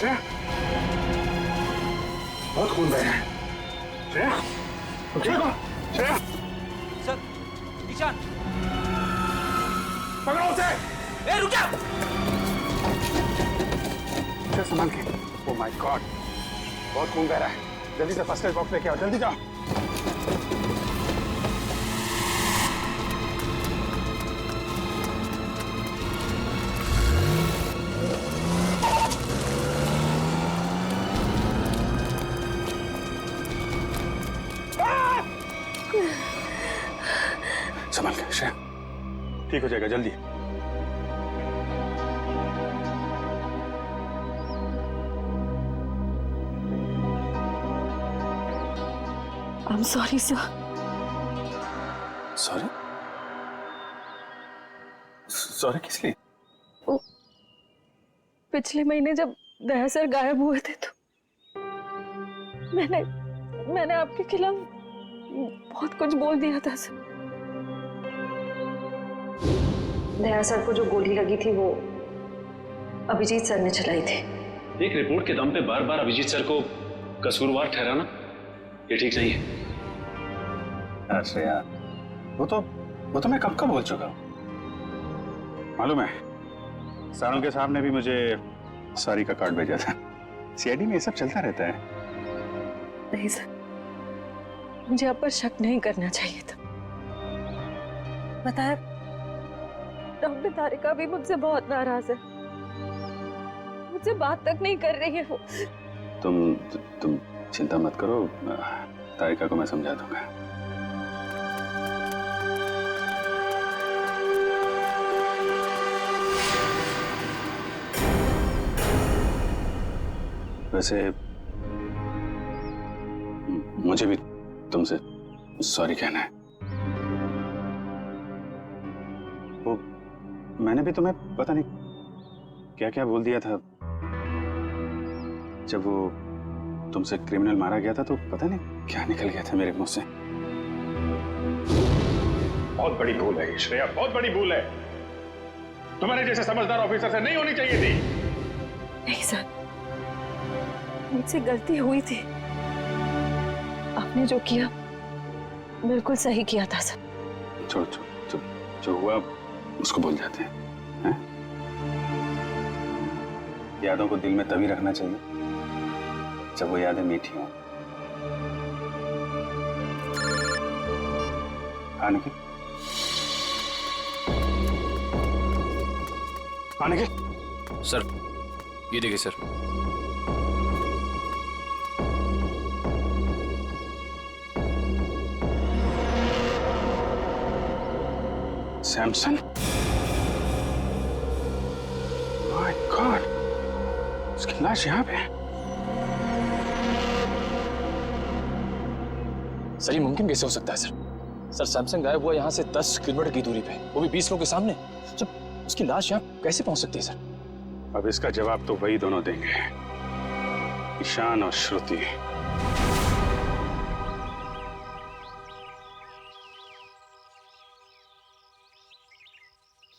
श्रेया, बहुत खून बह रहा है। श्रेया, ठीक हो? श्रेया, सर, ईशान, पकड़ो उसे। ए रुक जा। संभाल के। ओह माय गॉड, बहुत खून बह रहा है। जल्दी से फर्स्ट एड बॉक्स लेके आओ, जल्दी जाओ। संभाल के श्रेया, ठीक हो जाएगा, जल्दी। I'm sorry, sir. Sorry? Sorry किस लिए? पिछले महीने जब दया सर गायब हुए थे तो मैंने आपके खिलाफ बहुत कुछ बोल दिया था सर। दया सर को जो गोली लगी थी वो अभिजीत सर ने चलाई थी। एक रिपोर्ट के दम पे बार बार अभिजीत सर को कसूरवार ठहराना ये ठीक नहीं है। श्रेया, वो तो मैं कब का बोल चुका हूँ। मालूम है, सानुके साहब ने भी मुझे सॉरी का कार्ड भेजा था। सीआईडी में ये सब चलता रहता है। नहीं सर, मुझे आप पर शक नहीं करना चाहिए था। बताया, डॉक्टर तारिका भी मुझसे बहुत नाराज है, मुझसे बात तक नहीं कर रही है वो। तुम चिंता मत करो, तारिका को मैं समझा दूंगा। वैसे मुझे भी तुमसे सॉरी कहना है। वो मैंने भी तुम्हें पता नहीं क्या क्या बोल दिया था। जब वो तुमसे क्रिमिनल मारा गया था तो पता नहीं क्या निकल गया था मेरे मुंह से। बहुत बड़ी भूल है ये श्रेया, बहुत बड़ी भूल है। तुम्हारे जैसे समझदार ऑफिसर से नहीं होनी चाहिए थी। नहीं सर, मुझसे गलती हुई थी। आपने जो किया बिल्कुल सही किया था सर। छोड़, जो हुआ उसको भूल जाते हैं। यादों को दिल में तभी रखना चाहिए जब वो यादें मीठी हों। आने की सर, ये देखिए सर। सैमसन, माय गॉड, उसकी लाश यहाँ पे है। सर ये मुमकिन कैसे हो सकता है सर? सर सैमसंग गायब हुआ यहाँ से 10 किलोमीटर की दूरी पे, वो भी 20 लोगों के सामने। जब उसकी लाश यहाँ कैसे पहुंच सकती है सर? अब इसका जवाब तो वही दोनों देंगे, ईशान और श्रुति।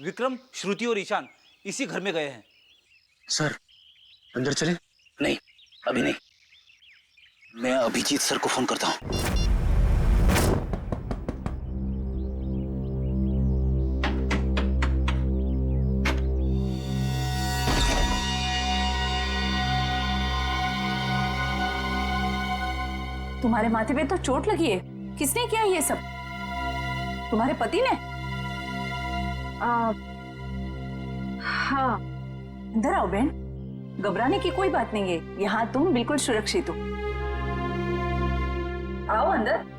विक्रम, श्रुति और ईशान इसी घर में गए हैं। सर अंदर चले? नहीं, अभी नहीं। मैं अभिजीत सर को फोन करता हूँ। तुम्हारे माथे पे तो चोट लगी है, किसने किया ये सब? तुम्हारे पति ने? हाँ। अंदर आओ बहन, घबराने की कोई बात नहीं है, यहाँ तुम बिल्कुल सुरक्षित हो। आओ अंदर।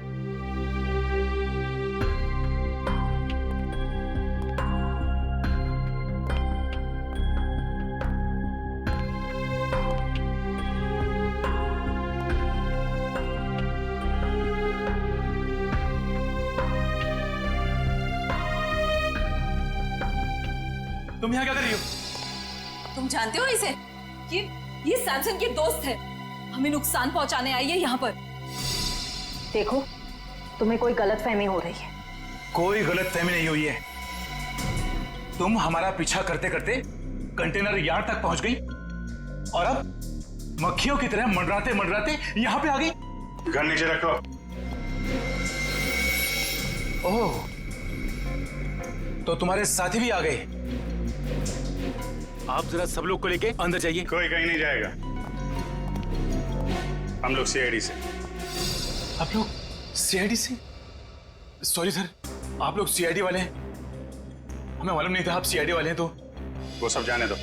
तुम यहाँ क्या कर रही हो? तुम जानते हो इसे? ये सैमसन के दोस्त है, हमें नुकसान पहुंचाने आई है यहाँ पर। देखो, तुम्हें कोई गलतफहमी हो रही है। कोई गलतफहमी नहीं हुई है। तुम हमारा पीछा करते करते कंटेनर यार्ड तक पहुंच गई और अब मक्खियों की तरह मंडराते मंडराते यहाँ पे आ गई। गन नीचे रखो। ओह, तो तुम्हारे साथी भी आ गए। आप जरा सब लोग को लेके अंदर जाइए। कोई कहीं नहीं जाएगा। हम लोग सीआईडी से। आप लोग सीआईडी से? सॉरी सर, आप लोग सीआईडी वाले हैं? हमें मालूम नहीं था आप सीआईडी वाले हैं। तो वो सब जाने दो।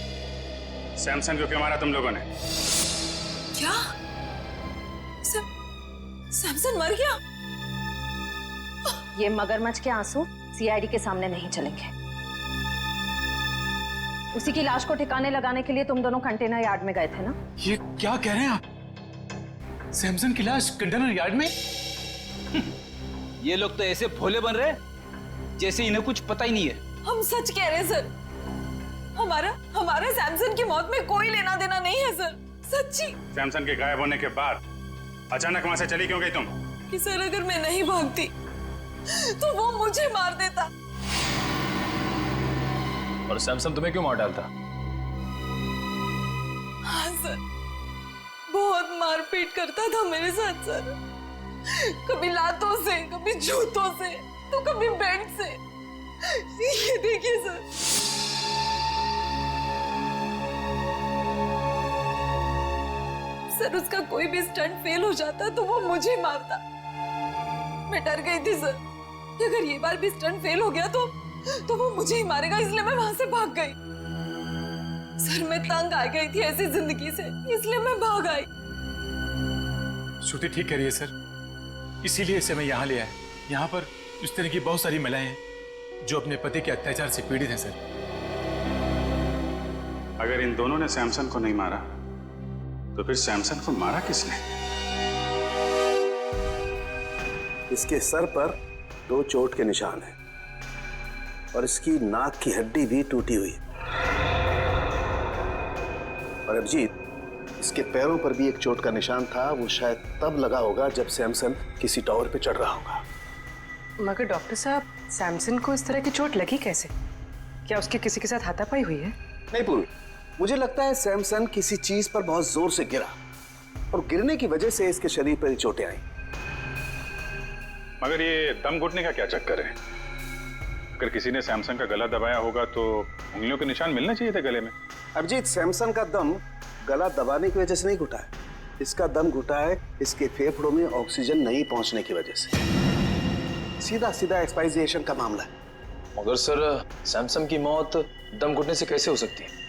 सैमसन को क्यों मारा तुम लोगों ने? क्या सैमसन मर गया? ये मगरमच्छ के आंसू सीआईडी के सामने नहीं चलेंगे। उसी की लाश को ठिकाने लगाने के लिए तुम दोनों कंटेनर यार्ड में गए थे ना? ये क्या कह रहे हैं आप? सैमसन की लाश कंटेनर यार्ड में? ये लोग तो ऐसे भोले बन रहे जैसे इन्हें कुछ पता ही नहीं है। हम सच कह रहे हैं सर। हमारा सैमसन की मौत में कोई लेना देना नहीं है सर, सच्ची। सैमसन के गायब होने के बाद अचानक वहां से चली क्यों गई तुम? कि सर अगर मैं नहीं भागती तो वो मुझे मार देता। और सैमसन तुम्हें क्यों मार डालता? हाँ सर, बहुत मारपीट करता था मेरे साथ सर। कभी लातों से, कभी जूतों से, तो कभी बेल्ट से। ये देखिए सर। सर उसका कोई भी स्टंट फेल हो जाता तो वो मुझे मारता। मैं डर गई थी सर कि अगर ये बार भी स्टंट फेल हो गया तो वो मुझे ही मारेगा, इसलिए मैं वहां से भाग गई। सर मैं तंग आ गई थी ऐसी जिंदगी से, इसलिए मैं भाग आई। श्रुति ठीक कह रही है सर, इसीलिए इसे मैं यहाँ ले आया। यहाँ पर इस तरह की बहुत सारी महिलाएं हैं जो अपने पति के अत्याचार से पीड़ित हैं सर। अगर इन दोनों ने सैमसन को नहीं मारा तो फिर सैमसन को मारा किसने? इसके सर पर 2 चोट के निशान हैं और इसकी नाक की हड्डी भी टूटी हुई है। और अभिजीत, इसके पैरों पर भी एक चोट का निशान था। वो शायद तब लगा होगा जब सैमसन किसी टावर पे चढ़ रहा होगा। मगर डॉक्टर साहब, सैमसन को इस तरह की चोट लगी कैसे? क्या उसके किसी के साथ हाथापाई हुई है? नहीं पूर्व, मुझे लगता है सैमसन किसी चीज पर बहुत जोर से गिरा और गिरने की वजह से इसके शरीर पर चोटें आई। मगर ये दम घुटने का क्या चक्कर है? अगर किसी ने सैमसन का गला दबाया होगा तो उंगलियों के निशान मिलने चाहिए थे गले में। अभिजीत, सैमसन का दम गला दबाने की वजह से नहीं घुटा है। इसका दम घुटा है इसके फेफड़ों में ऑक्सीजन नहीं पहुंचने की वजह से। सीधा सीधा एक्सपायरिएशन का मामला है। मगर सर, सैमसन की मौत दम घुटने से कैसे हो सकती है?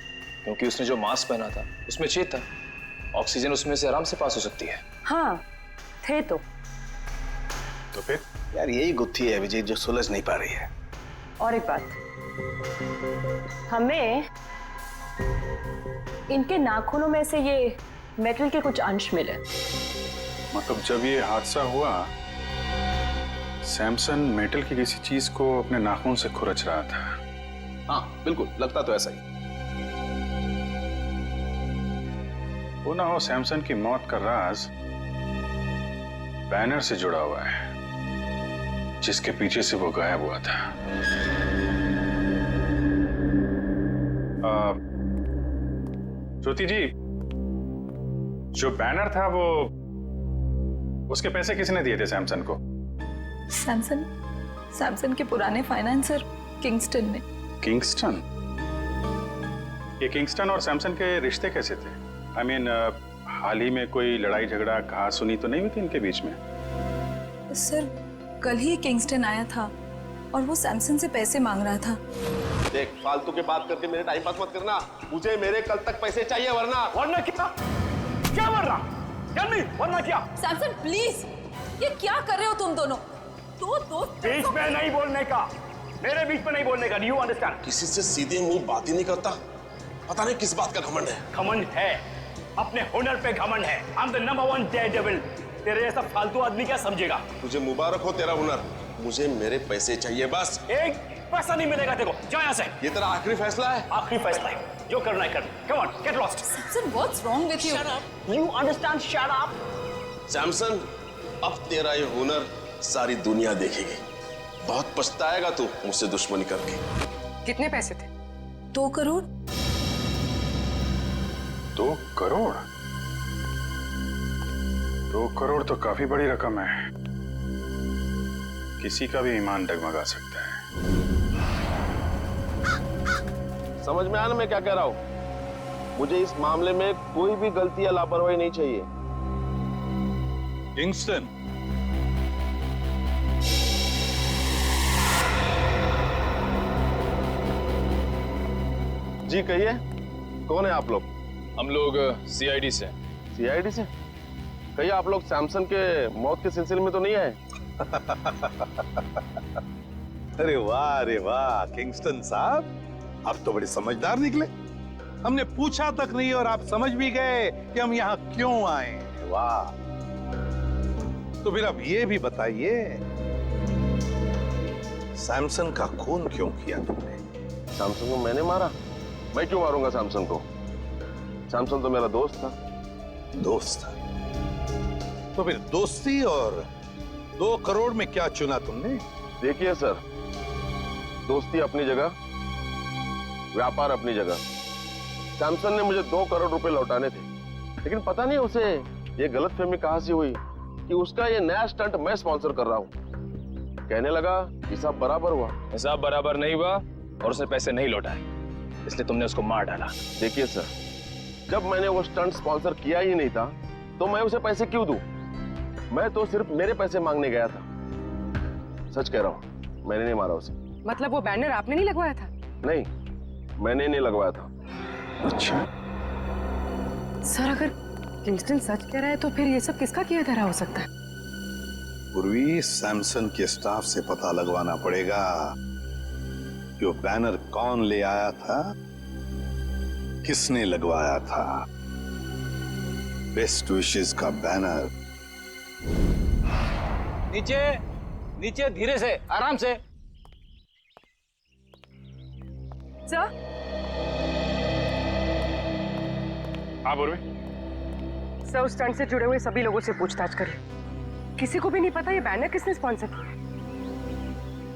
क्योंकि उसने जो मास्क पहना था उसमें छेद था, ऑक्सीजन उसमें से आराम से पास हो सकती है। हाँ थे तो फिर यार यही गुत्थी है अभिजीत जो सुलझ नहीं पा रही है। और एक बात, हमें इनके नाखूनों में से ये मेटल के कुछ अंश मिले। मतलब जब ये हादसा हुआ सैमसन मेटल की किसी चीज को अपने नाखून से खुरच रहा था। हाँ बिल्कुल, लगता तो ऐसा ही। वो ना हो सैमसन की मौत का राज बैनर से जुड़ा हुआ है जिसके पीछे से वो गायब हुआ था। श्रुति जी, जो बैनर था वो उसके पैसे किसने दिए थे सैमसन को? सैमसन के पुराने फाइनेंसर किंगस्टन ने। किंगस्टन? ये किंगस्टन और सैमसन के रिश्ते कैसे थे? I mean, हाल ही में कोई लड़ाई झगड़ा कहा सुनी तो नहीं हुई थी इनके बीच में? सर कल ही किंगस्टन आया था और वो सैमसन से पैसे मांग रहा था। देख, फालतू के बात करके मेरे टाइम पास मत करना। मुझे मेरे कल तक पैसे चाहिए, वरना क्या वरना? वरना क्या? सैमसन प्लीज, ये क्या कर रहे हो तुम दोनों? दो दोस्त बीच में नहीं बोलने का, मेरे बीच में नहीं बोलने का। Do you understand? किसी से सीधे मुंह बात ही नहीं करता। पता नहीं किस बात का घमंड है। घमंड है, अपने हुनर पे घमंड है। I am the number 1 Daredevil. तेरे जैसा फालतू आदमी क्या समझेगा? तुझे मुबारक हो तेरा हुनर। मुझे मेरे पैसे चाहिए बस। एक पैसा नहीं मिलेगा तेरे को। जा यहाँ से। ये तेरा आखिरी फैसला है? आखिरी फैसला है, जो करना है कर। Come on, get lost. Samson, what's wrong with you? You understand? Shut up. Samson, अब तेरा ये हुनर सारी दुनिया देखेगी। बहुत पछताएगा तू मुझसे दुश्मनी करके। कितने पैसे थे? 2 करोड़। 2 करोड़? 2 करोड़ तो काफी बड़ी रकम है, किसी का भी ईमान डगमगा सकता है। समझ में आया ना मैं क्या कह रहा हूं? मुझे इस मामले में कोई भी गलती या लापरवाही नहीं चाहिए। किंगस्टन, जी कहिए, कौन है आप लोग? हम लोग सीआईडी से। सीआईडी से? कहिए, आप लोग सैमसन के मौत के सिलसिले में तो नहीं आए? अरे वाह किंगस्टन साहब, आप तो बड़े समझदार निकले। हमने पूछा तक नहीं और आप समझ भी गए कि हम यहाँ क्यों आए। वाह, तो फिर अब ये भी बताइए, सैमसन का खून क्यों किया तुमने? सैमसन को मैंने मारा? मैं क्यों मारूंगा सैमसन को? सैमसन तो मेरा दोस्त था। दोस्त था? तो फिर दोस्ती और 2 करोड़ में क्या चुना तुमने? देखिए सर, दोस्ती अपनी जगह, व्यापार अपनी जगह। सैमसन ने मुझे 2 करोड़ रुपए लौटाने थे, लेकिन पता नहीं उसे ये गलतफहमी कहां से हुई कि उसका ये नया स्टंट मैं स्पॉन्सर कर रहा हूं। कहने लगा हिसाब बराबर हुआ। हिसाब बराबर नहीं हुआ और उसने पैसे नहीं लौटाए, इसलिए तुमने उसको मार डाला। देखिए सर, जब मैंने वो स्टंट स्पॉन्सर किया ही नहीं था तो मैं उसे पैसे क्यों दूं? मैं तो सिर्फ मेरे पैसे मांगने गया था। सच कह रहा हूं, मैंने नहीं मारा उसे। मतलब वो बैनर आपने नहीं लगवाया था? नहीं, मैंने नहीं लगवाया था। अच्छा, सर अगर किंगस्टन सच कह रहा है तो फिर ये सब किसका किया धरा हो सकता है? पूर्वी, सैमसन के स्टाफ से पता लगवाना पड़ेगा कि वो बैनर कौन ले आया था, किसने लगवाया था। बेस्ट विशेस का बैनर। नीचे नीचे, धीरे से, आराम से। सर, हाँ पूर्वी। सर उस स्टंट से जुड़े हुए सभी लोगों से पूछताछ करिए। किसी को भी नहीं पता ये बैनर किसने स्पॉन्सर किया।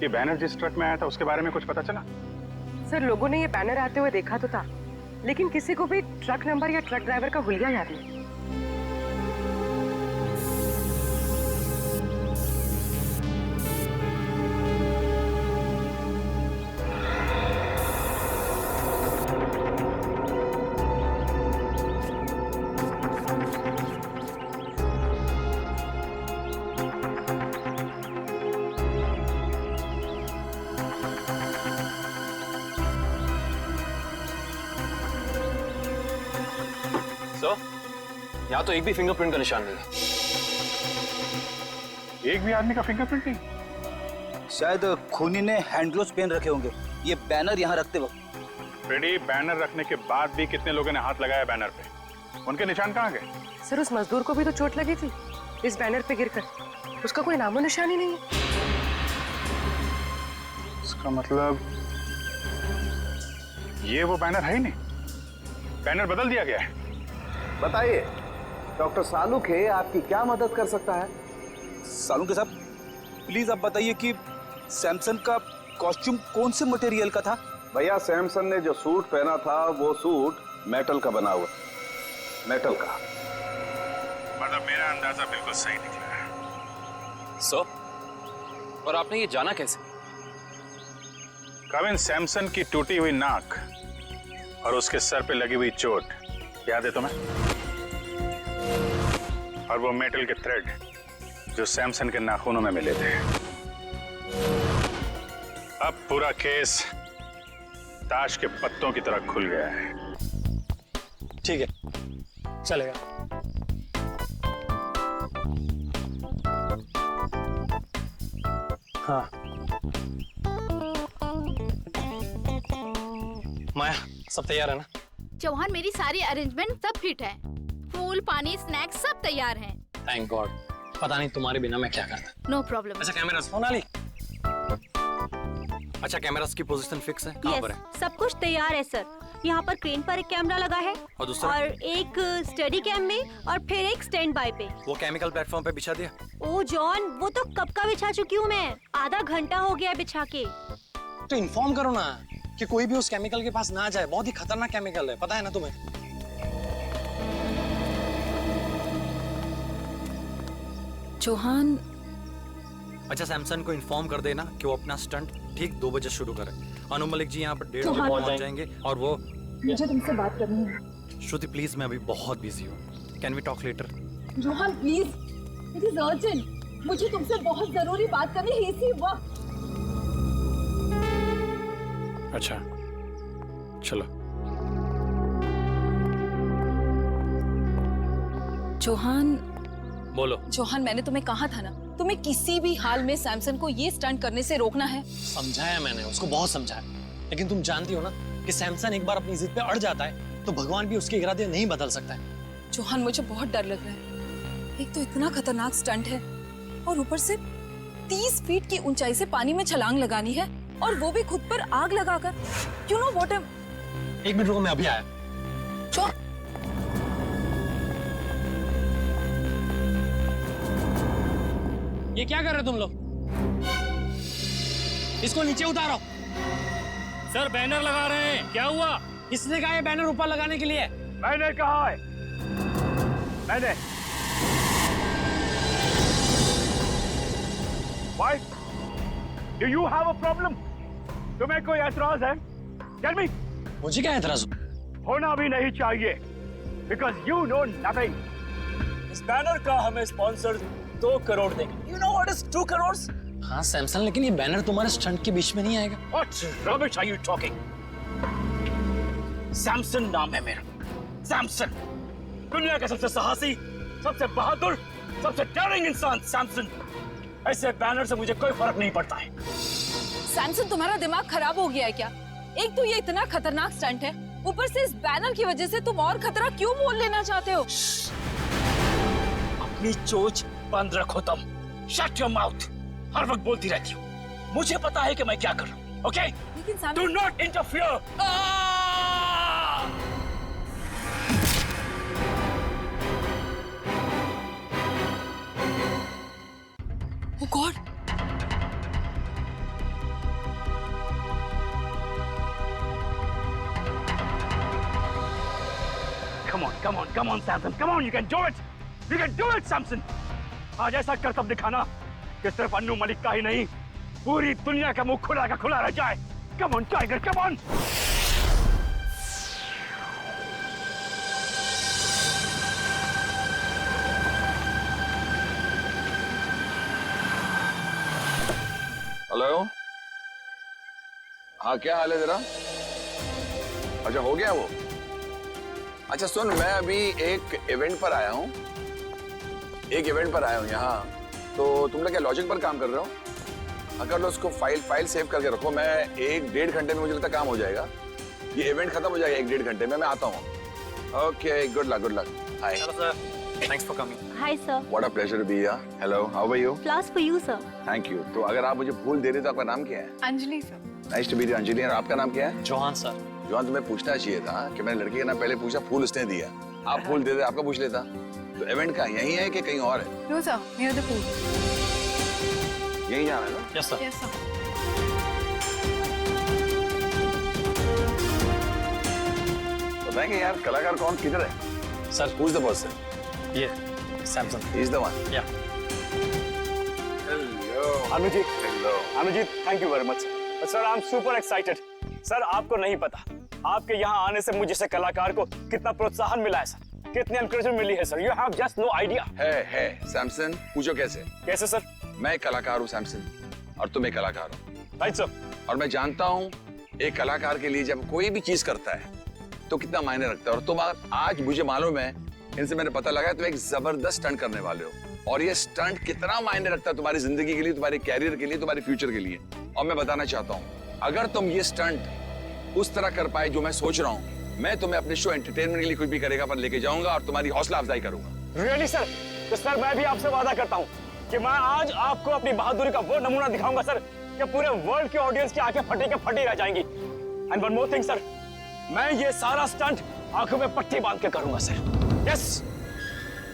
ये बैनर जिस ट्रक में आया था उसके बारे में कुछ पता चला? सर लोगों ने ये बैनर आते हुए देखा तो था, लेकिन किसी को भी ट्रक नंबर या ट्रक ड्राइवर का हुलिया याद नहीं। यहाँ तो एक भी फिंगरप्रिंट का निशान नहीं है। एक भी आदमी का फिंगरप्रिंट नहीं? शायद खूनी ने हैंड ग्लोव्स पहन रखे होंगे ये बैनर यहाँ रखते वक्त। फ्रेडी, बैनर रखने के बाद भी कितने लोगों ने हाथ लगाया बैनर पे? उनके निशान कहाँ गए? सर उस मजदूर को भी तो चोट लगी थी इस बैनर पे गिरकर, उसका कोई नामो निशान ही नहीं है। इसका मतलब ये वो बैनर है ही नहीं, बैनर बदल दिया गया है। बताइए डॉक्टर सालुक है, आपकी क्या मदद कर सकता है? सालुंके साहब, प्लीज आप बताइए कि सैमसन का कॉस्ट्यूम कौन से मटेरियल का था? भैया, सैमसन ने जो सूट पहना था वो सूट मेटल का बना हुआ, मेटल का। मतलब मेरा अंदाजा बिल्कुल सही निकला है। सर, और आपने ये जाना कैसे? कविन, सैमसन की टूटी हुई नाक और उसके सर पे लगी हुई चोट याद है तुम्हें? और वो मेटल के थ्रेड जो सैमसन के नाखूनों में मिले थे। अब पूरा केस ताश के पत्तों की तरह खुल गया है। ठीक है, चलेगा। हाँ माया, सब तैयार है ना? चौहान, मेरी सारी अरेंजमेंट सब फिट है। फूल, पानी, स्नैक्स सब तैयार हैं। Thank God. पता नहीं तुम्हारे बिना मैं क्या करता। No problem. अच्छा कैमरास, सोनाली। अच्छा कैमरास की पोजीशन फिक्स है? कहाँ पर है? सब कुछ तैयार है सर। यहाँ पर क्रेन पर एक कैमरा लगा है और दूसरा? और एक स्टडी कैम में और फिर एक स्टैंड बाय पे। वो केमिकल प्लेटफॉर्म पे बिछा दिया? ओ जॉन, वो तो कब का बिछा चुकी हूँ मैं, आधा घंटा हो गया बिछा के। तो इन्फॉर्म करो ना कि कोई भी उस केमिकल के पास ना जाए, बहुत ही खतरनाक केमिकल है, पता है ना तुम्हें? चौहान। अच्छा, सैमसन को इन्फॉर्म कर देना कि वो अपना स्टंट ठीक 2 बजे शुरू करे। अनु मलिक जी यहाँ पर 1:30 बजे पहुँच जाएंगे और वो। मुझे तुमसे बात करनी है। श्रुति प्लीज, मैं अभी बहुत बिजी हूँ। Can we talk later? Chauhan please, it is urgent. मुझे तुमसे बहुत जरूरी बात करनी है इसी वक्त। अच्छा चलो। चौहान। बोलो। चौहान, मैंने तुम्हें कहा था ना, तुम्हें किसी भी हाल में सैमसन को ये स्टंट करने से रोकना है। समझाया मैंने उसको, बहुत समझाया, लेकिन तुम जानती हो ना कि सैमसन एक बार अपनी जिद पे अड़ जाता है तो भगवान भी उसके इरादे नहीं बदल सकता है। चौहान, मुझे बहुत डर लग रहा है। एक तो इतना खतरनाक स्टंट है और ऊपर से 30 फीट की ऊंचाई से पानी में छलांग लगानी है, और वो भी खुद पर आग लगाकर। You know what? 1 मिनट रुको, मैं अभी आया। ये क्या कर रहे हो तुम लोग? इसको नीचे उतारो। सर बैनर लगा रहे हैं। क्या हुआ? किसने कहा ये बैनर ऊपर लगाने के लिए? मैंने कहा है। मैंने। Why? Do you have a problem? तुम्हें कोई ऐतराज है? Tell me. मुझे क्या ऐतराज? होना भी नहीं चाहिए, because you know nothing. इस बैनर का हमें स्पॉन्सर 2 करोड़ देंगे। You know what is 2 crores? हाँ सैमसन, लेकिन ये बैनर तुम्हारे स्टंट के बीच में नहीं आएगा। What rubbish are you talking? Samson नाम है मेरा, सैमसन। दुनिया का सबसे साहसी, सबसे बहादुर, सबसे डेयरिंग इंसान सैमसन। ऐसे बैनर से मुझे कोई फर्क नहीं पड़ता है। सैमसन, तुम्हारा दिमाग खराब हो गया है क्या? एक तो ये इतना खतरनाक स्टंट है, ऊपर से इस बैनर की वजह से तुम और खतरा क्यों मोल लेना चाहते हो? अपनी चोच बंद रखो तुम। Shut your mouth. हर वक्त बोलती रहती हो। मुझे पता है कि मैं क्या कर रहा हूँ, ओके? लेकिन Do not interfere. Oh God! Come on, Samson. Come on, you can do it. You can do it, Samson. आज ऐसा करतब दिखाना कि सिर्फ अन्नू मलिक का ही नहीं, पूरी दुनिया का मुंह खुला का खुला रह जाए। Come on, Tiger, come on. Hello. हाँ, क्या हाल है तेरा? अच्छा, हो गया वो? अच्छा सुन, मैं अभी एक इवेंट पर आया हूँ। यहाँ। तो तुम लोग क्या लॉजिक पर काम कर रहे हो? अगर लो उसको फाइल सेव करके रखो। मैं 1-1.5 घंटे में मुझे लगता काम हो जाएगा। ये इवेंट खत्म हो जाएगा 1-1.5 घंटे में। मैं आता हूँ। Okay, good luck. Hi. Hello sir, thanks for coming. Hi sir. What a pleasure to be here. Hello, how are you? Flowers for you sir. Thank you. तो अगर आप मुझे फूल दे रहे तो आपका नाम क्या है? Anjali sir. Nice to meet you Anjali. और आपका नाम क्या है? चौहान सर। जॉन, तुम्हें पूछना चाहिए था कि मैंने लड़की का नाम पहले पूछा, फूल उसने दिया। आप फूल दे दे, आपका पूछ लेता। तो इवेंट का यही है कि कहीं और है? No sir, near the pool. यही जाना है ना? Yes sir. Yes sir. बताएंगे यार कलाकार कौन किधर है? Sir, Who's the person? ये Samson. He's the one. Yeah. Hello. Anujeet, Hello. Anujeet, thank you very much. Sir, I am super excited. Sir, आपको नहीं पता, आपके यहाँ आने से मुझे जैसे कलाकार को कितना प्रोत्साहन मिला है सर, कितनी एनकरेजमेंट मिली है sir. You have just no idea. है सैमसन, पूछो कैसे? कैसे सर? मैं एक कलाकार हूँ सैमसन, और तुम एक कलाकार हो। Right sir. और मैं जानता हूँ एक कलाकार के लिए जब कोई भी चीज करता है तो कितना मायने रखता है। और तुम आज मुझे मालूम है, इनसे मैंने पता लगा, तुम एक जबरदस्त स्टंट करने वाले हो। और ये स्टंट कितना मायने रखता है तुम्हारी जिंदगी के लिए, तुम्हारे कैरियर के लिए, तुम्हारे फ्यूचर के लिए। और मैं बताना चाहता हूँ, अगर तुम ये स्टंट उस तरह कर पाए जो मैं सोच रहा हूँ, मैं तुम्हें अपने शो एंटरटेनमेंट के लिए कुछ भी करेगा पर लेके जाऊंगा और तुम्हारी हौसला अफजाई करूंगा। Really sir? तो सर, मैं भी आपसे वादा करता हूँ कि मैं आज आपको अपनी बहादुरी का वो नमूना दिखाऊंगा सर कि पूरे वर्ल्ड की ऑडियंस की आंखें फटी रह जाएंगी। And one more thing sir, मैं ये सारा स्टंट आंखों में पट्टी बांध के करूंगा sir. Yes.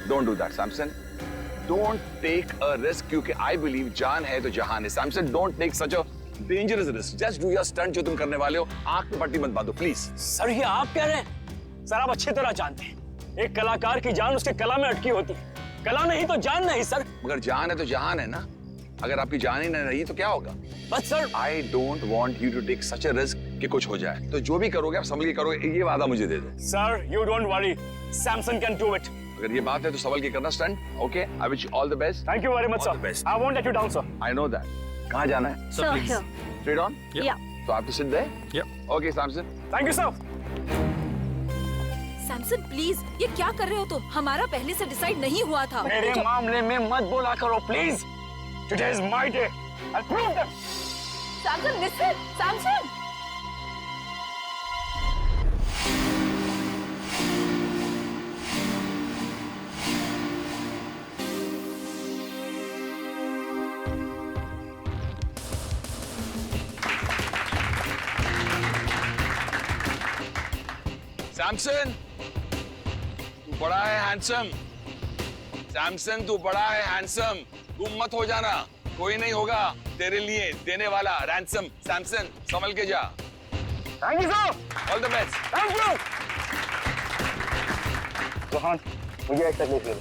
Don't do that Samson, don't take a risk, क्योंकि आई बिलीव जान है तो जहान है। Samson, don't take such a dangerous risk, just do your stunt जो तुम करने वाले हो। आंख में पट्टी मत बांधो प्लीज। सर, ये आप कह रहे हैं? सर, आप अच्छी तरह जानते हैं एक कलाकार की जान उसके कला में अटकी होती है। कला नहीं तो जान नहीं सर। मगर जान है तो जहान है ना। अगर आपकी जान ही नहीं रही तो क्या होगा? बस sir, I don't want you to take such a risk कि कुछ हो जाए। तो जो भी करोगे आप संभल के करोगे, ये वादा मुझे दे दो। Sir you don't worry, Samson can do it. अगर ये बात है तो संभल के करना stunt. Okay, I wish you all the best. Thank you very much sir. I won't let you down sir. I know that. कहाँ जाना है? Sir, here. Straight on? Yeah. So I have to sit there? Okay, Samson. Thank you sir. Samson please, ये क्या कर रहे हो तुम? हमारा पहले से डिसाइड नहीं हुआ था। मेरे मामले में मत बोला करो please. Today is my day. I prove them. Samson listen, Samson. Samson, तू बड़ा है हैंडसम। सैमसन, तू बड़ा है हैंडसम। गुम मत हो जाना, कोई नहीं होगा तेरे लिए देने वाला रैंसम। सैमसन, संभल के जा। Thank you sir. All the best. Thank you. Rohan, मुझे एक तकलीफ है।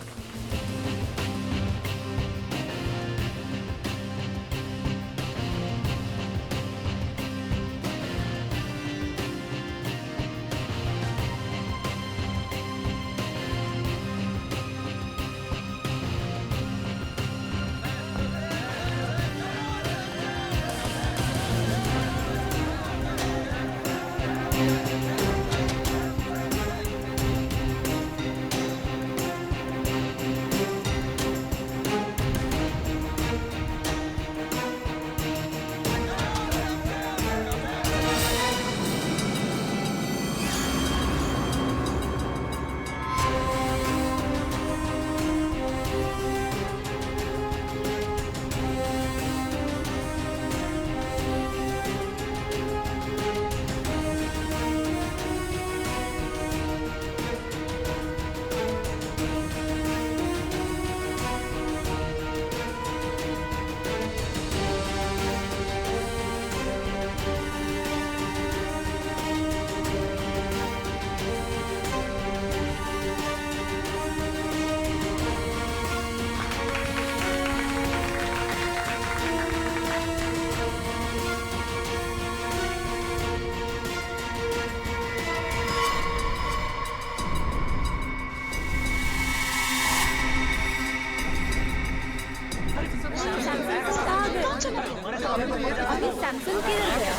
अभी सैमसन किधर गया?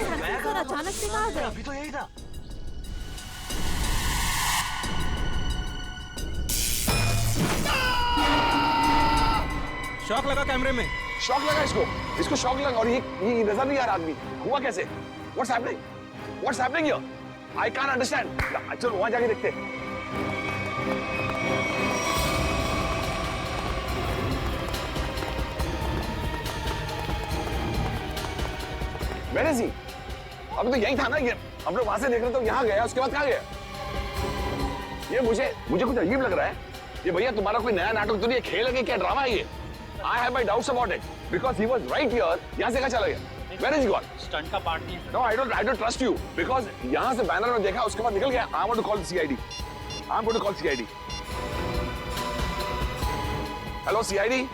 सैमसन अचानक से कहाँ गया? अभी तो यही था। शॉक लगा कैमरे में। शॉक लगा इसको शॉक लगा। और ये नजर नहीं आ रहा आदमी। हुआ कैसे? What's happening? What's happening here? I can't understand. चलो वहां जाके देखते हैं। Where is he? अभी तो यही था ना ये। हम लोग वहां से देख रहे थे, यहाँ गया, उसके बाद कहाँ गया? ये मुझे कुछ अजीब लग रहा है। ये भैया तुम्हारा कोई नया नाटक तो नहीं है, खेल है कि क्या ड्रामा है ये? I have my doubts about it because he was right here. यहाँ से कहाँ चला गया? Where is he gone? Stunt का पार्ट नहीं है। No, I don't trust you because यहाँ से बैनर में देखा, उसके बाद निकल गया। I want to call the CID. I'm going to call CID. Hello CID,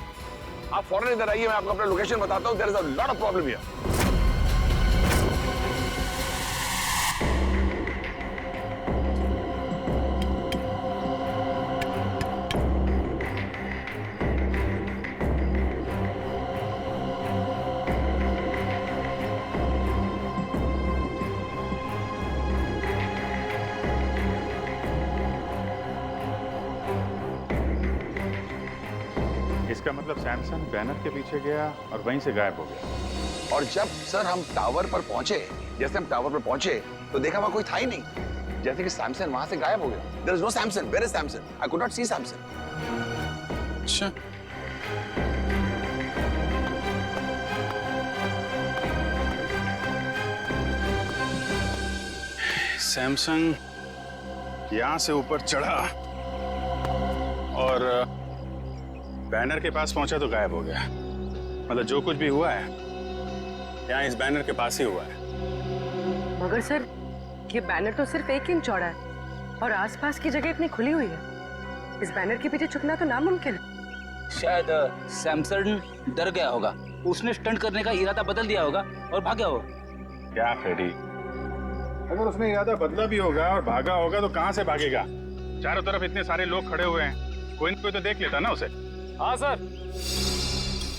आप फौरन इधर आइए, मैं आपको अपना लोकेशन बताता हूँ। There is a lot of problem here. इसका मतलब सैमसन बैनर के पीछे गया और वहीं से गायब हो गया। और जब सर हम टावर पर पहुंचे, जैसे हम टावर पर पहुंचे तो देखा वहां कोई था ही नहीं, जैसे कि सैमसन वहां से गायब हो गया। There is no Samson. Where is Samson? I could not see Samson. अच्छा, सैमसंग यहां से ऊपर चढ़ा और बैनर के पास पहुंचा तो गायब हो गया। मतलब जो कुछ भी हुआ है यहाँ इस बैनर के पास ही हुआ है। मगर सर, ये बैनर तो सिर्फ 1 इंच चौड़ा है और आसपास की जगह इतनी खुली हुई है। इस बैनर के पीछे छुपना तो नामुमकिन है। शायद सैमसन डर गया होगा, उसने स्टंट करने का इरादा बदल दिया होगा और भाग गया होगा। क्या फ्रेडी, अगर उसने इरादा बदला भी होगा और भागा होगा तो कहाँ से भागेगा? चारों तरफ इतने सारे लोग खड़े हुए हैं, कोई न कोई तो देख लेता ना उसे। हाँ सर,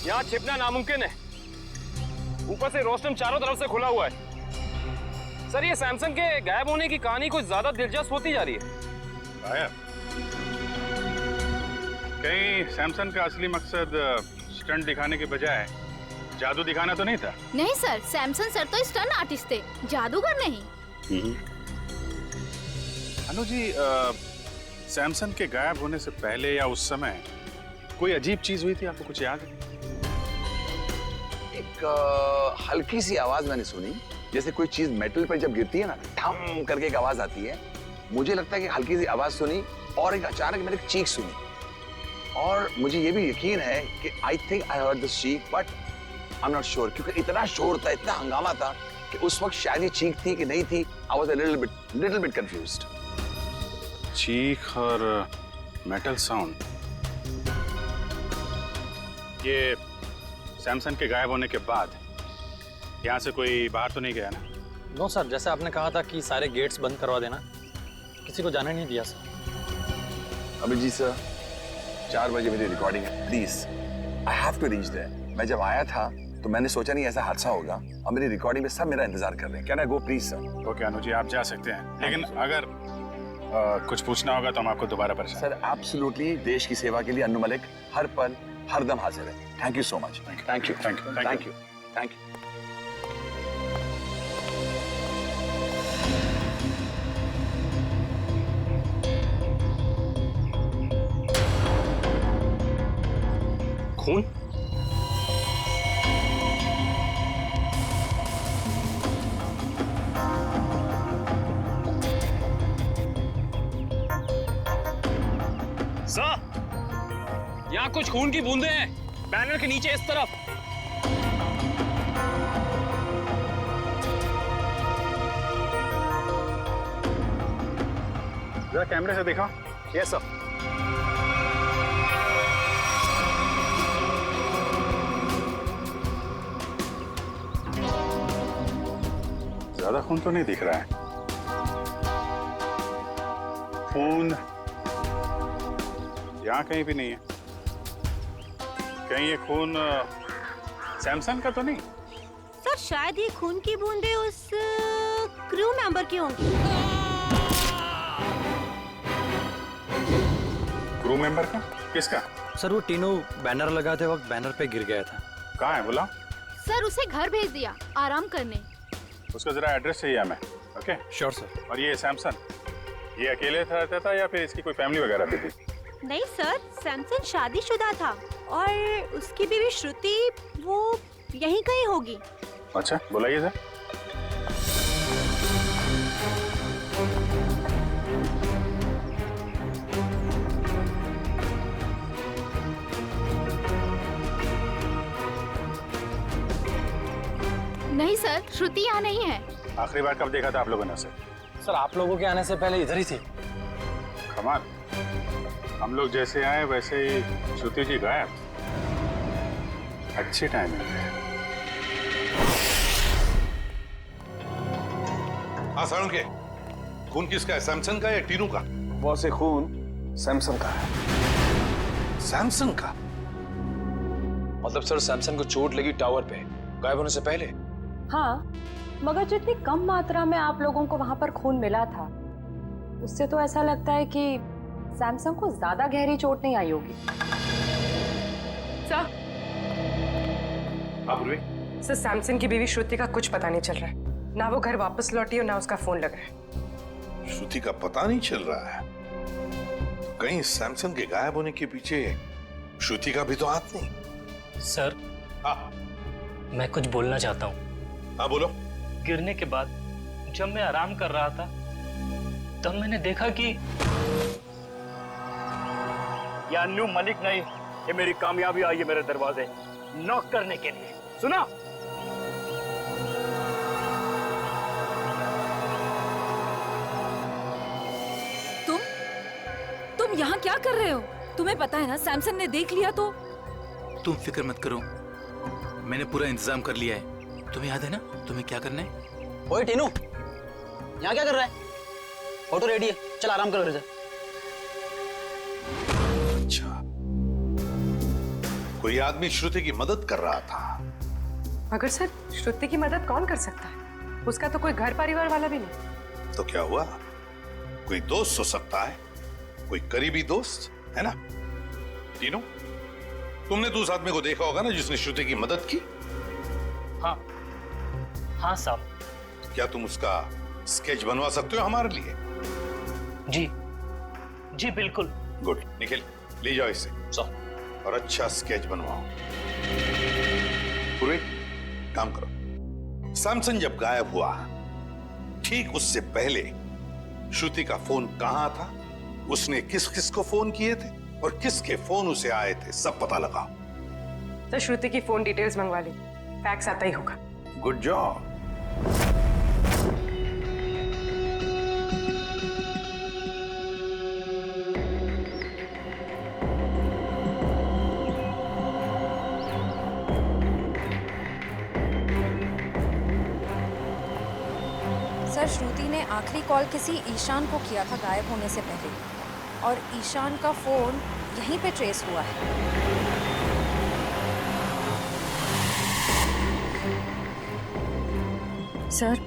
यहाँ छिपना नामुमकिन है। ऊपर से रोस्टम चारों तरफ से खुला हुआ है। सर, ये सैमसन के गायब होने की कहानी कुछ ज्यादा दिलचस्प होती जा रही है। गायब? कहीं सैमसन का असली मकसद स्टंट दिखाने के बजाय जादू दिखाना तो नहीं था? नहीं सर, सैमसन सर तो स्टंट आर्टिस्ट थे, जादूगर नहीं। अनु जी, सैमसन के गायब होने से पहले या उस समय कोई अजीब चीज हुई थी, आपको कुछ याद है? एक हल्की सी आवाज मैंने सुनी, जैसे कोई चीज मेटल पर जब गिरती है ना, ठम करके एक आवाज आती है। मुझे लगता है कि हल्की सी आवाज सुनी और एक अचानक मैंने एक चीख सुनी, और मुझे ये भी यकीन है कि I think I heard this चीख, but I am not sure, क्योंकि इतना शोर था, इतना हंगामा था कि उस वक्त शायद ये चीख थी कि नहीं थी। I was a little bit confused. चीख और मेटल साउंड, ये सैमसन के गायब होने के बाद यहाँ से कोई बाहर तो नहीं गया ना? नो सर, जैसे आपने कहा था कि सारे गेट्स बंद करवा देना, किसी को जाने नहीं दिया सर। अभिजीत सर, 4 बजे मेरी रिकॉर्डिंग है, please I have to reach there. मैं जब आया था तो मैंने सोचा नहीं ऐसा हादसा होगा, और मेरी रिकॉर्डिंग में सब मेरा इंतजार कर रहे हैं। Can I go please sir? Okay Anu ji, आप जा सकते हैं, लेकिन अगर कुछ पूछना होगा तो हम आपको दोबारा परेशान। सर एब्सोल्युटली, देश की सेवा के लिए अन्नू मलिक हर पल हर दम हाजिर है। Thank you so much. Thank you thank you thank you thank you. खून? सर, यहाँ कुछ खून की बूंदें हैं, बैनर के नीचे इस तरफ। जरा कैमरे से देखा। Yes sir. ज्यादा खून तो नहीं दिख रहा है। खून यहाँ कहीं भी नहीं है। कहीं ये खून सैमसन का तो नहीं? सर, शायद ये खून की बूंदें उस क्रू मेंबर की होंगी। क्रू मेंबर का? किसका? सर, वो टीनू बैनर लगाते वक्त बैनर पे गिर गया था। कहाँ है बोला? सर, उसे घर भेज दिया आराम करने। उसका जरा एड्रेस चाहिए हमें। Okay sure sir. और ये सैमसन, ये अकेले रहता था या फिर इसकी कोई फैमिली वगैरह भी थी? नहीं सर, सैमसन शादीशुदा था और उसकी बीवी श्रुति वो यहीं कहीं होगी। अच्छा, बुलाइए सर। नहीं सर, श्रुति यहाँ नहीं है। आखिरी बार कब देखा था आप लोगों ने उसे? सर, आप लोगों के आने से पहले इधर ही थी। कमाल, हम लोग जैसे आए वैसे ही श्रुति जी गायब। अच्छी टाइमिंग है। हाँ सारुण के, खून किसका है, सैमसन का या टीनू का? बहुत से खून सैमसन का है। सैमसन का? मतलब सर, सैमसन को चोट लगी टावर पे गायब होने से पहले? हाँ, मगर जितनी कम मात्रा में आप लोगों को वहां पर खून मिला था, उससे तो ऐसा लगता है कि सैमसन को ज्यादा गहरी चोट नहीं आई होगी। सर, सर, सैमसन की बीवी श्रुति का कुछ पता नहीं चल रहा है। ना वो घर वापस लौटी और ना उसका फोन लग रहा है। श्रुति का पता नहीं चल रहा है? कहीं सैमसन के गायब होने के पीछे श्रुति का भी तो हाथ नहीं? सर, हाँ मैं कुछ बोलना चाहता हूँ। हाँ बोलो। गिरने के बाद जब मैं आराम कर रहा था तब मैंने देखा कि या अन्नू मलिक नहीं, ये मेरी कामयाबी आई है मेरे दरवाजे नॉक करने के लिए। सुना? तुम यहाँ क्या कर रहे हो? तुम्हें पता है ना सैमसन ने देख लिया तो? तुम फिक्र मत करो, मैंने पूरा इंतजाम कर लिया है। तुम्हें याद है ना तुम्हें क्या करना है? ओए टीनू, यहाँ क्या कर रहा है? फोटो रेडी है, चल आराम कर घर जा। अच्छा, कोई आदमी श्रुति की मदद कर रहा था। मगर सर, श्रुति की मदद कौन कर सकता है? उसका तो कोई घर परिवार वाला भी नहीं। तो क्या हुआ? कोई दोस्त हो सकता है, कोई करीबी दोस्त, है ना? तीनों, तुमने तो उस आदमी को देखा होगा ना जिसने श्रुति की मदद की? हाँ हाँ साहब। क्या तुम उसका स्केच बनवा सकते हो हमारे लिए? जी जी बिल्कुल। गुड, निखिल ले जाओ इसे और अच्छा स्केच बनवाओ। पूरे काम करो। सैमसन जब गायब हुआ ठीक उससे पहले श्रुति का फोन कहां था, उसने किस किस को फोन किए थे और किसके फोन उसे आए थे, सब पता लगाओ। सर, श्रुति की फोन डिटेल्स मंगवा ली, फैक्स आता ही होगा। Good job. सर, श्रुति ने आखिरी कॉल किसी ईशान को किया था गायब होने से पहले, और ईशान का फोन यहीं पे ट्रेस हुआ है। सर,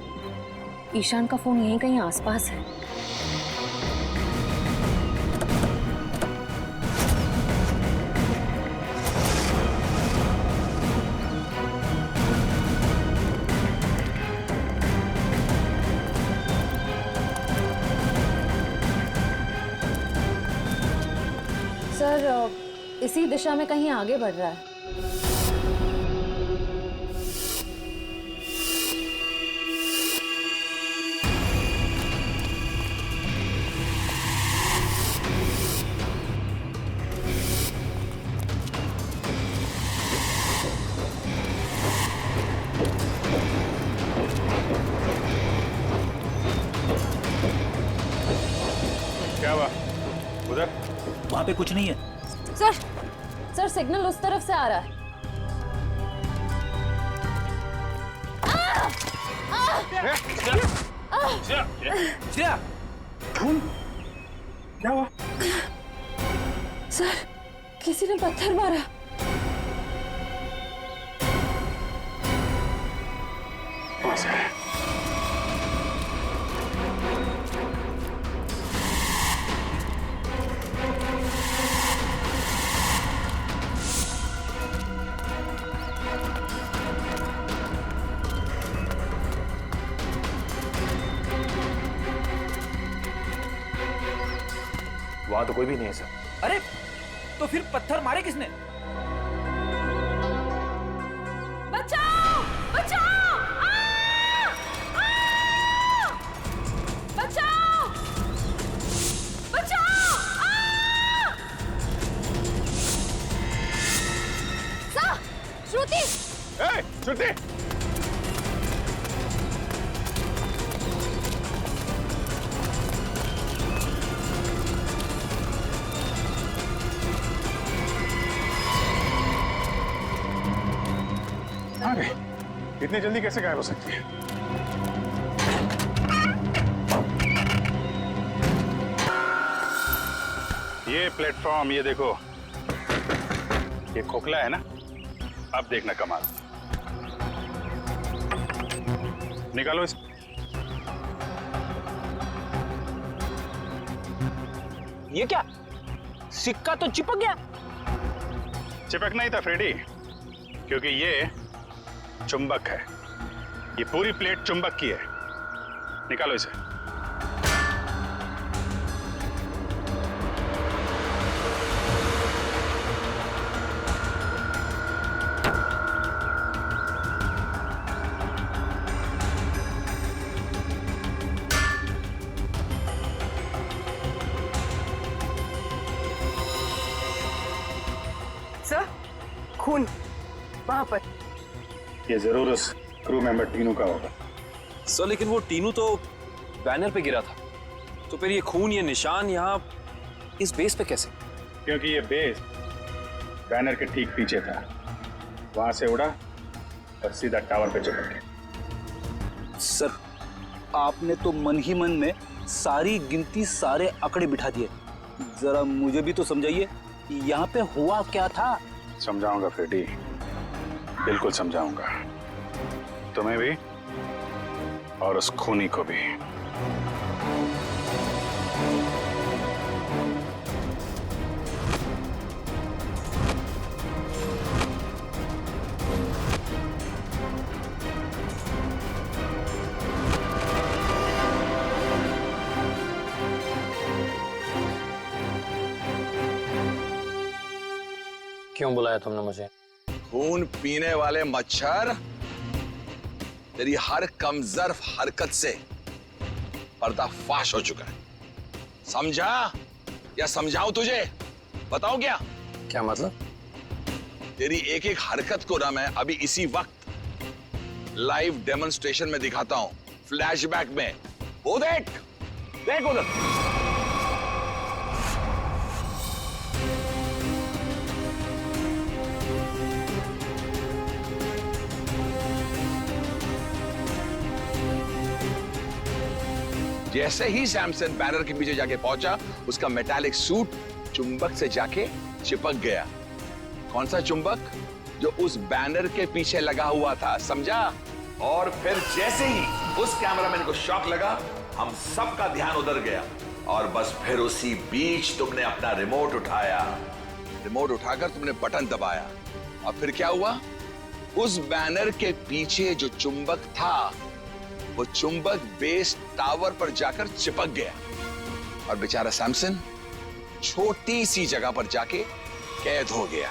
ईशान का फोन यहीं कहीं आसपास है। सर, इसी दिशा में कहीं आगे बढ़ रहा है। क्या हुआ उधर? वहां पे कुछ नहीं है। सर, सिग्नल उस तरफ से आ रहा है। क्या हुआ? सर, किसी ने पत्थर मारा। वहां तो कोई भी नहीं है सर। अरे तो फिर पत्थर मारे किसने? बचाओ! बचाओ! बचाओ! बचाओ! सर, श्रुति! श्रुति! इतनी जल्दी कैसे गायब हो सकती है? ये प्लेटफॉर्म, ये देखो, ये खोखला है ना? अब देखना कमाल। निकालो इस। ये क्या? सिक्का तो चिपक गया। चिपकना ही था फ्रेडी, क्योंकि ये चुंबक है। ये पूरी प्लेट चुंबक की है। निकालो इसे। सर, खून वहां पर। ये जरूर उस क्रू मेंबर टीनू का होगा। सर, लेकिन वो टीनू तो बैनर पे गिरा था, तो फिर ये खून, ये निशान यहाँ इस बेस पे कैसे? क्योंकि ये बेस बैनर के ठीक पीछे था, वहां से उड़ा और सीधा टावर पे चिपक गया। सर, आपने तो मन ही मन में सारी गिनती, सारे आंकड़े बिठा दिए। जरा मुझे भी तो समझाइए, यहाँ पे हुआ क्या था? समझाऊंगा फ्रेडी, बिल्कुल समझाऊंगा, तुम्हें भी और उस खूनी को भी। क्यों बुलाया तुमने मुझे? खून पीने वाले मच्छर, तेरी हर कमजोर हरकत से पर्दाफाश हो चुका है। समझा या समझाऊं तुझे? बताऊं क्या? क्या मतलब? तेरी एक एक हरकत को ना मैं अभी इसी वक्त लाइव डेमोन्स्ट्रेशन में दिखाता हूं, फ्लैशबैक में। वो देख, देख उधर। जैसे ही सैमसन बैनर के पीछे जाके पहुंचा, उसका मेटालिक सूट चुंबक से जाके चिपक गया। कौन सा चुंबक? जो उस बैनर के पीछे लगा हुआ था, समझा? और फिर जैसे ही उस कैमरामैन को शॉक लगा, हम सबका ध्यान उधर गया और बस फिर उसी बीच तुमने अपना रिमोट उठाया। रिमोट उठाकर तुमने बटन दबाया और फिर क्या हुआ? उस बैनर के पीछे जो चुंबक था, वो चुंबक बेस टावर पर जाकर चिपक गया और बेचारा सैमसन छोटी सी जगह पर जाके कैद हो गया।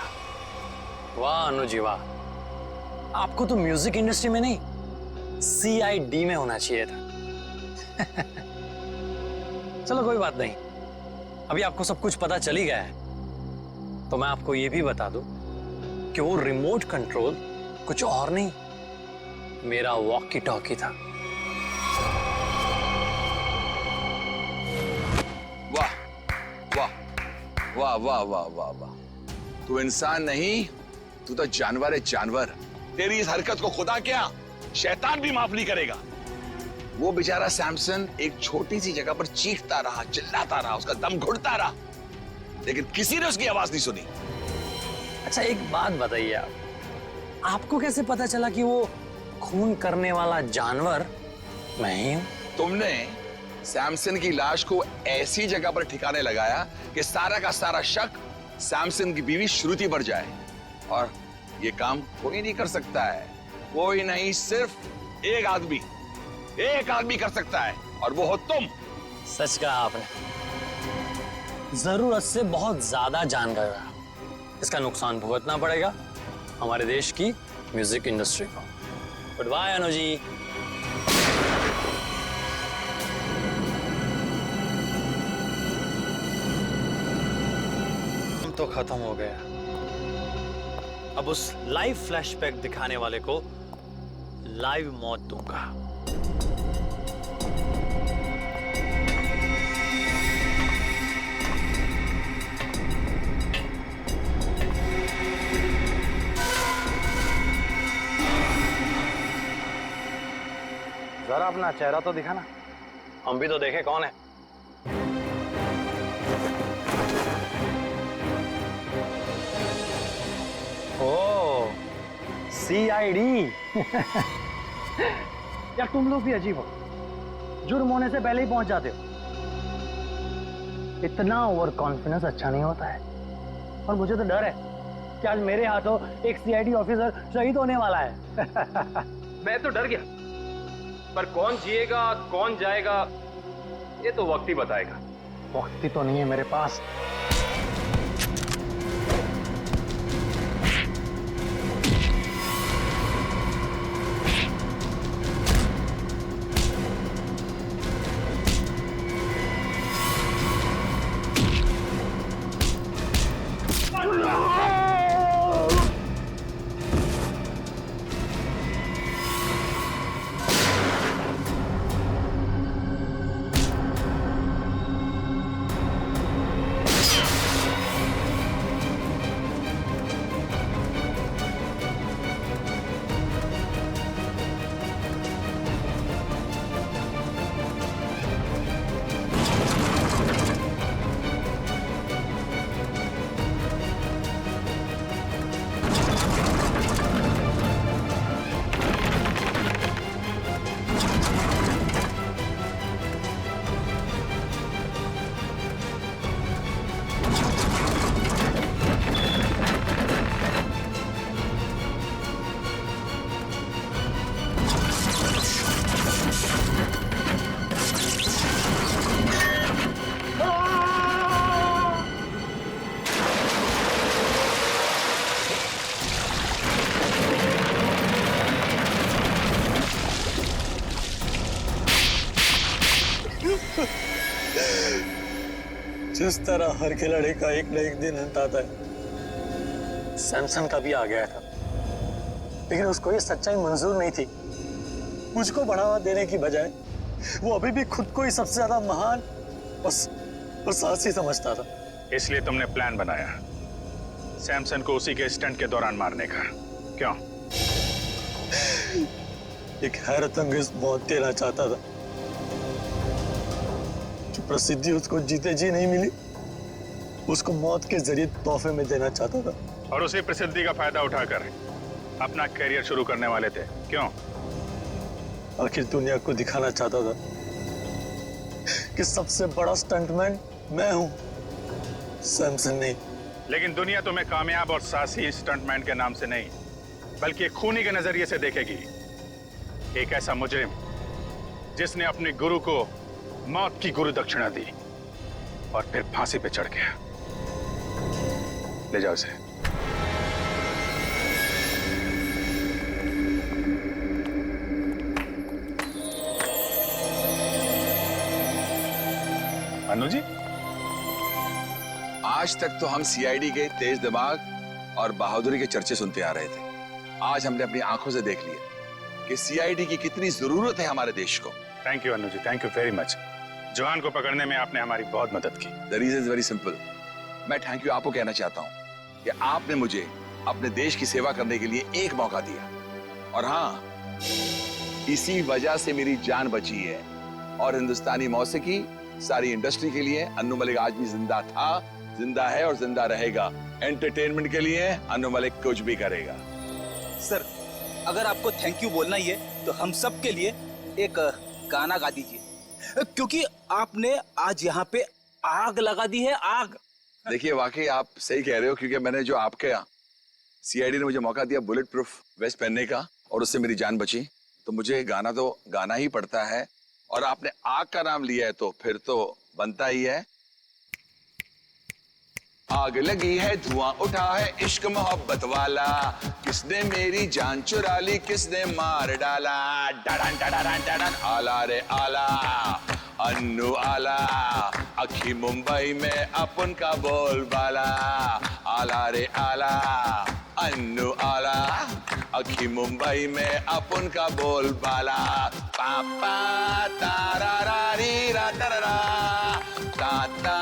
वाह अनुजी वाह, आपको तो म्यूजिक इंडस्ट्री में नहीं, CID में होना चाहिए था। चलो कोई बात नहीं, अभी आपको सब कुछ पता चल ही गया है, तो मैं आपको यह भी बता दूं कि वो रिमोट कंट्रोल कुछ और नहीं, मेरा वॉकी टॉकी था। वाह वाह वाह वाह वाह वाह वाह, तू इंसान नहीं, तू तो जानवर है, जानवर। तेरी इस हरकत को खुदा क्या, शैतान भी माफ नहीं करेगा। वो बेचारा सैमसन एक छोटी सी जगह पर चीखता रहा, चिल्लाता रहा, उसका दम घुटता रहा, लेकिन किसी ने उसकी आवाज नहीं सुनी। अच्छा एक बात बताइए, आपको कैसे पता चला कि वो खून करने वाला जानवर मैं ही हूं? तुमने सैमसन की लाश को ऐसी जगह पर ठिकाने लगाया कि सारा का सारा शक सैमसन की बीवी श्रुति पर जाए, और ये काम कोई नहीं कर सकता है, कोई नहीं, सिर्फ एक आदमी कर सकता है, और वो हो तुम। सच कहा आपने, जरूरत से बहुत ज्यादा जान गया, इसका नुकसान भुगतना पड़ेगा हमारे देश की म्यूजिक इंडस्ट्री को। Good bye Anuji. तो खत्म हो गया, अब उस लाइव फ्लैशबैक दिखाने वाले को लाइव मौत दूंगा। जरा अपना चेहरा तो दिखाना। हम भी तो देखे कौन है। ओ CID। यार तुम लोग भी अजीब हो, जुर्म होने से पहले ही पहुंच जाते हो। इतना ओवर कॉन्फिडेंस अच्छा नहीं होता है, और मुझे तो डर है कि आज मेरे हाथों एक CID ऑफिसर शहीद होने वाला है। मैं तो डर गया, पर कौन जिएगा कौन जाएगा ये तो वक्त ही बताएगा। वक्त ही तो नहीं है मेरे पास। जिस तरह हर खिलाड़ी का एक न एक दिन अंत आता है, सैमसन का भी आ गया था। लेकिन उसको ये सच्चाई मंजूर नहीं थी। मुझको बढ़ावा देने की बजाय वो अभी भी खुद को ही सबसे ज्यादा महान और साहसी समझता था। इसलिए तुमने प्लान बनाया सैमसन को उसी के स्टंट के दौरान मारने का। क्यों? एक हैरतअंगेज मौत देना चाहता था कि प्रसिद्धि उसको जीते जी नहीं मिली, उसको मौत के जरिए तोहफे में देना चाहता था। और उसी प्रसिद्धि का फायदा उठाकर अपना करियर शुरू करने वाले थे। क्यों? आखिर दुनिया को दिखाना चाहता था कि सबसे बड़ा स्टंटमैन मैं हूं, सैमसन नहीं। लेकिन दुनिया तुम्हें कामयाब और साहसी स्टंटमैन के नाम से नहीं, बल्कि एक खूनी के नजरिए से देखेगी। एक ऐसा मुजरिम जिसने अपने गुरु को मौत की गुरु दक्षिणा दी और फिर फांसी पे चढ़ गया। ले जाओ इसे। अनु जी, आज तक तो हम सीआईडी के तेज दिमाग और बहादुरी के चर्चे सुनते आ रहे थे। आज हमने अपनी आंखों से देख लिया कि सीआईडी की कितनी जरूरत है हमारे देश को। Thank you Anu ji, thank you very much. जवान को पकड़ने में आपने हमारी बहुत मदद की। The reason is very simple. मैं थैंक यू आपको कहना चाहता हूँ कि आपने मुझे अपने देश की सेवा करने के लिए एक मौका दिया, और हाँ, इसी वजह से मेरी जान बची है। और हिंदुस्तानी मौसीकी सारी इंडस्ट्री के लिए अन्नू मलिक आज भी जिंदा था, जिंदा है और जिंदा रहेगा। एंटरटेनमेंट के लिए अन्नू मलिक कुछ भी करेगा। सर, अगर आपको थैंक यू बोलना ही है तो हम सब के लिए एक गाना गा दीजिए, क्योंकि आपने आज यहाँ पे आग लगा दी है, आग। देखिए, वाकई आप सही कह रहे हो, क्योंकि मैंने जो आपके सीआईडी ने मुझे मौका दिया बुलेट प्रूफ वेस्ट पहनने का और उससे मेरी जान बची, तो मुझे गाना तो गाना ही पड़ता है। और आपने आग का नाम लिया है तो फिर तो बनता ही है। आग लगी है, धुआं उठा है, इश्क मोहब्बत वाला, किसने मेरी जान चुरा ली, किसने मार डाला। डडन डडन डडन, आला रे आला, अन्नू आला, अखी मुंबई में अपन का बोलबाला। आला रे आला, अन्नू आला, अखी मुंबई में अपन का बोलबाला। पापा तारा रा री रा ता ता